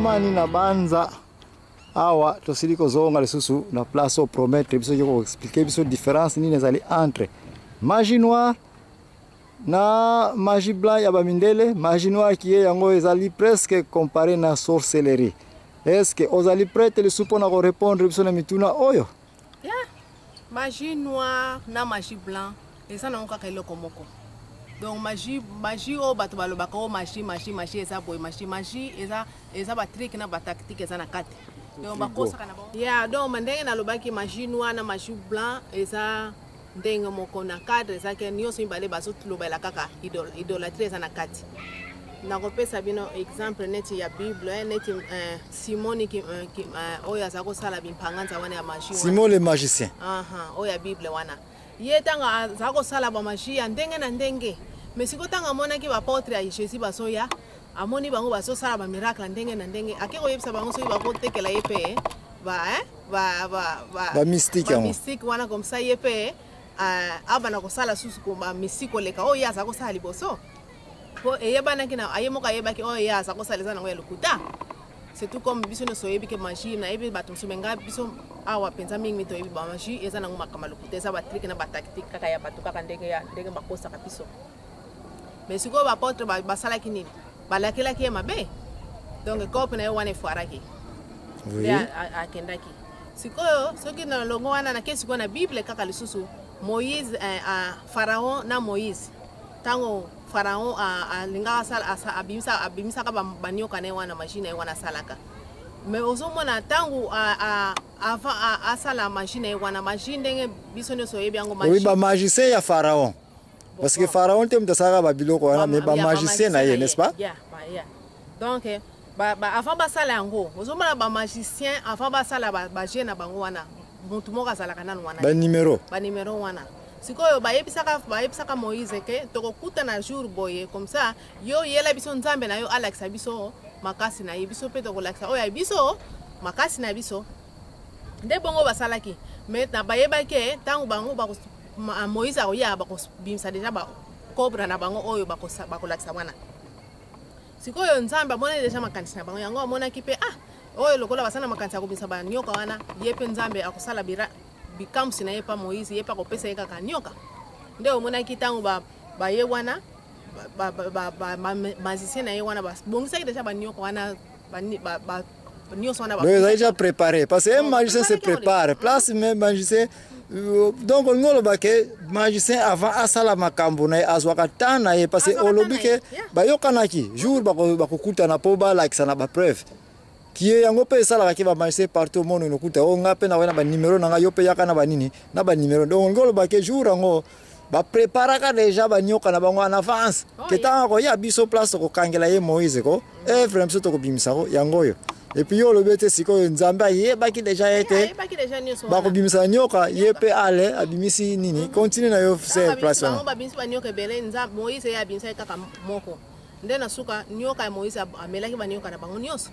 mani na banza awa tosili kozonga lisusu na place au promettre biso ko expliquer biso différence nini ezali entre magie noire na magie blanc ya bamindele. Magie noire qui est yango ezali presque comparé na sorcellerie. Est-ce que ozali prête le supo na ko répondre biso na mituna oyo? Yeah. Magie noire na magie blanc eza na ngaka eloko moko. Donc magie o bato balobaka o magie eza boy magie eza ba trick na ba tactique eza na kati. Donc bakosa kana ba. Yeah, donc mandenge na lobaki magie noire na magie blanc eza ndenge moko na cadre eza ke nyonso imbale bazo lobela kaka idolâtrie eza na kati. Na kopesa bino exemple neti ya Bible neti Simoni ki oya zako sala bimpanganza wana ya magie. Simon le magicien. Oya Bible wana. Ye tanga zako sala ba magie ya ndenge na ndenge. Mais siko tanga mona ki ba apôtre ya Jésus basoya amoni bango baso sala ba miracle ndenge na ndenge. Akeko yebisa bango so ba kotekela yepe ba mystique yango. Mystique wana comme ça yepe abana ko sala susu ko ba mystique leka oya zako sala liboso. C'est tout comme biso no soyebi ke magie na ebi bato sumenga biso awa penza mingi mito ebi ba magie eza na ngoma kama lokuta eza ba trick na ba tactique kaka ya bato kaka ndenge bakosa ka biso. Mais siko ba apôtre ba sala kinini balakela ki mabe donc kope na yo wana efuaraki oui akendaki sikoyo soki na longo wana na kesi ko na Bible kaka lisusu Moïse Pharaon na Moïse tango Pharaon alinga abimisa ka banyoka na wana machine wana salaka. Mais ozomona tangu asala machine wana machine ndenge biso ne soyebi yango machine. Oui ba magicien ya Pharaon. Parce que Pharaon te mtasaka ba biloko wana mais ba magicien na ye, n'est-ce pas? Yeah. Donc avant ba sala yango ozomona ba magicien avant ba sala ba je na bango wana mutu moka sala kana wana. Ba numéro wana. Sikoyo bayebisaka Moïse ke tokokuta na jour boye comme ça yo yela biso nzambe na yo alakisa biso makasi na ye biso pe tokolakisa oya biso makasi na biso nde bongo basalaki. Mais na bayeba ke tangu bango Moïse akoya bakobimisa deja ba cobra na bango oyo bakolakisa wana. Sikoyo nzambe amona deja makanisi na bango yango amona ki pe oyo lokola basana makanisi akobimisa ba nyoka wana ye pe nzambe akosala bikamsi na yepa Moïse yepa kopesa yeka kanyoka nde omona kitango ba ye wana magicien na ye wana bongisa ki deja banyoka wana nyoso wana ba déjà préparé parce que un magicien se prépare place même magicien donc on ngolo ke magicien avant asala makambo na azwaka tana ye parce que olobi ke bayokanaki jour bakokuta na po ba like sana ba preuve qui est yango pe sala ki ba magicien partout au monde no kuta o ngape na wana ba numéro na yo pe yaka na ba nini na ba numéro donc ngolo ba ke jour ngo ba prépara ka déjà ba nyoka na bango en avance que tant ko ya biso place ko kangela ye Moïse ko vraiment so to ko bimisa ko yango yo et puis yo le bete siko nzamba ye ba ki déjà été ba ko bimisa nyoka ye pe ale abimisi nini continue na yo faire place ba bimisa ba nyoka bele nzamba Moïse ya bimisa kaka moko ndena suka nyoka Moïse amelaki ba nyoka na bango nyoso.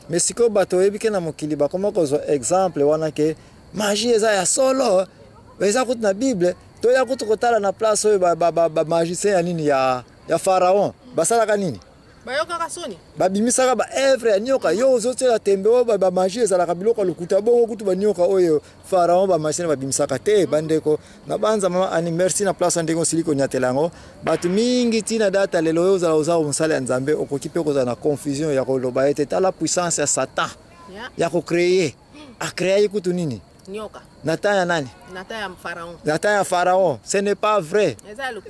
Mais si ko bato ebike na mokili ba koma ko exemple wana ke magie eza ya solo eza kutu na Bible to ya kutu kotala na place oyo ba magicien ya nini ya Pharaon basala ka nini bayoka ka soni babimisa ba evre ya nyoka yo zotela tembe o ba magie ezala ka biloko lukuta bongo kutu ba nyoka oyo Pharaon ba magicien babimisa ka te bandeko na banza mama ani merci na place ndenge siliko nyatelango batu mingi tina data lelo yo zala oza musala nzambe okokipe ko za na confusion ya ko loba ete ta la puissance ya Satan ya ko créer a créer kutu nini nyoka nata ya nani nata ya Pharaon ce n'est pas vrai.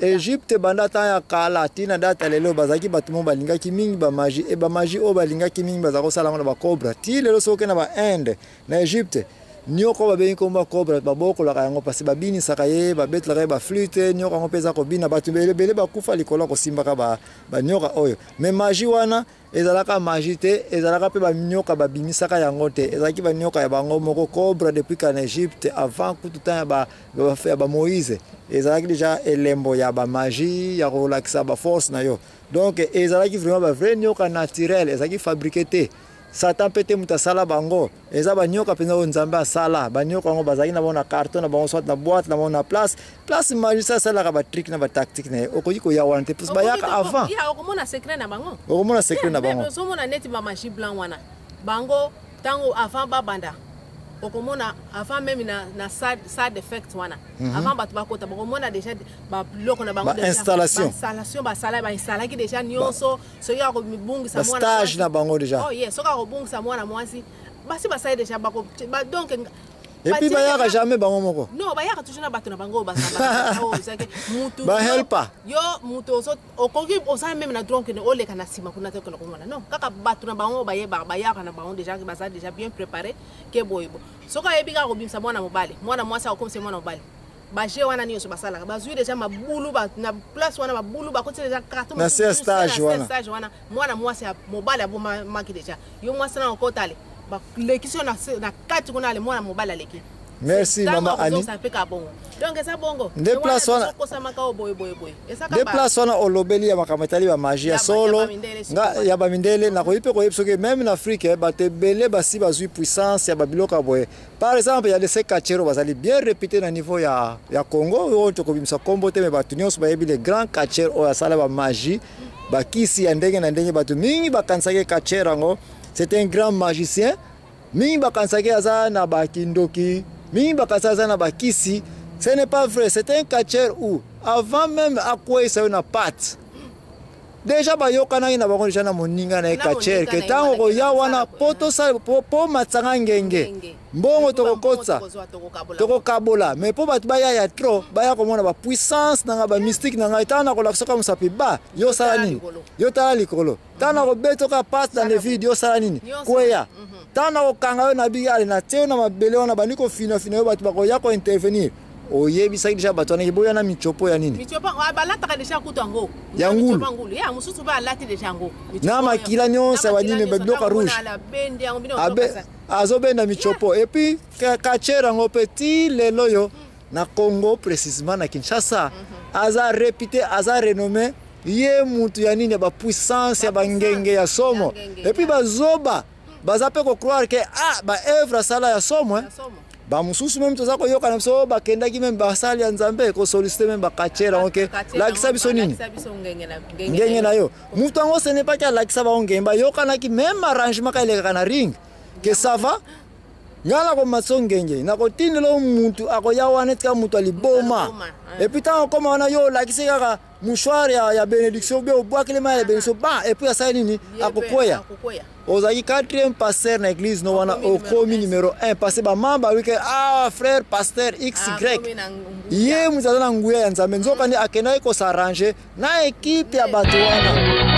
Égypte banda ta ya kala tina data lelo bazaki batu mo balinga ki mingi ba magie e ba magie o balinga ki mingi bazako sala ngona ba cobra ti lelo soke na ba Inde na Égypte nyoko ba bengi komba cobra ba boko la yango parce ba bini sakaye ba betla ba flûte nyoko ngo peza ko bina batu bele ba kufa likolo ko simba ka ba nyoka oyo mais magie wana ezalaka magie te ezalaka pe ba nyoka ba bimisaka yango te ezalaki ba nyoka ya bango moko cobra depuis qu'en Égypte avant tout temps ba Moïse ezalaki déjà elembo ya ba magie ya relaxa ba force na yo donc ezalaki vraiment ba vrai nyoka naturel ezalaki fabriqué te Satan pete muta sala bango eza banyoka penza nzambe sala banyoka ngo bazaki na bona carton na bango soit na boîte na bona place magicien sala ka ba trick na ba tactique na okoki ko ya wana te plus bayaka avant ya okomona secret na bango okomona secret na bango so mona net ba magie blanc wana bango tango avant ba banda okomona avant même na side effect wana avant batu bakota okomona déjà ba biloko na bango déjà installation ba sala ba installer ki déjà nyonso so ya ko mibungisa mwana stage na bango déjà oh yes so ka ko bungisa mwana mwasi basi ba sala déjà bako donc et puis bayaka jamais bango moko non bayaka toujours na batu na bango ba zake mutu ba helpa yo mutu so okoki osala même na drone ne oleka na sima kuna te ko ngona non kaka batu na bango bayaka na bango déjà ki basa déjà bien préparé ke boyebo soka yebika ko bimsa mwana mobali mwana mwasi akomse mwana mobali baje wana niyo so basala bazui déjà mabulu ba na place wana mabulu ba koti déjà carton na stage wana mwana mwasi mobali abo maki déjà yo mwasi na okotale ba lekisio na kati kuna le mwana mobali aleki. Merci maman Annie. Donc ça bongo. Déplace wana olobeli ya makamatali ba magie solo. Nga ya ba mindele na koyipe koyepsoke même en Afrique ba te belé basi bazui puissance ya babiloka boye. Par exemple, il y a des kachero bazali bien répété na niveau ya Congo o to kobimisa kombo te me batu nyonso ba yebi les grands kachero o ya sala ba magie ba kisi ya ndenge na ndenge batu mingi bakansake kachero ngo. C'est un grand magicien. Mingi bakansake aza na ba kindoki. Mingi bakansake na ba kisi. Ce n'est pas vrai, c'est un catcher où avant même à quoi il s'est une patte. Déjà ba yokana ina bango déjà na moninga na catcher que tango ya wana poto sa po matsanga ngenge. Mbongo tokokotsa. Tokokabola, mais po batu baya ya trop, baya komona ba puissance na ba mystique na ngata na kolakso comme ça piba. Yo sala nini? Yo tala likolo. Tana ko beto ka passe dans les vidéos sala nini? Kweya. Tana ko kanga yo na bigali na teo na mabele wana baniko fina yo batu bakoya ko intervenir. Oyebi sa déjà bato na kiboya na michopo ya nini? Michopo balata ka déjà kutango. Ya ngulu. Ya mususu ba lati déjà ngo. Na makila nyonso banini bebiloka rouge. Abe azobenda michopo et puis kachera ngo petit lelo yo na Congo précisément na Kinshasa. Aza réputé, aza renommé ye mutu ya nini ba puissance ya bangenge ya somo. Et puis bazoba bazape ko croire que ba œuvre sala ya somo. Ba mususu même toza ko yoka na so ba kenda ki même ba sali ya nzambe ko solliciter même ba kachera OK la kisa biso nini ngenge na yo mutu ngo ce n'est pas que la kisa ba ngemba yoka na ki même arrangement ka ile kana ring que ça va ngala ko matsongenge na ko tinelo mutu akoya wana tika mutu aliboma et puis tant comme on a yo la kisa ka mouchoir ya bénédiction be obwakile ma ya bénédiction ba et puis ça nini akokoya ozaki 4e pasteur na église no wana okomi numéro 1 parce ba mamba wike frère pasteur XY ye muzala nguya ya nzambe nzoka ni akena ko s'arranger na équipe ya bato wana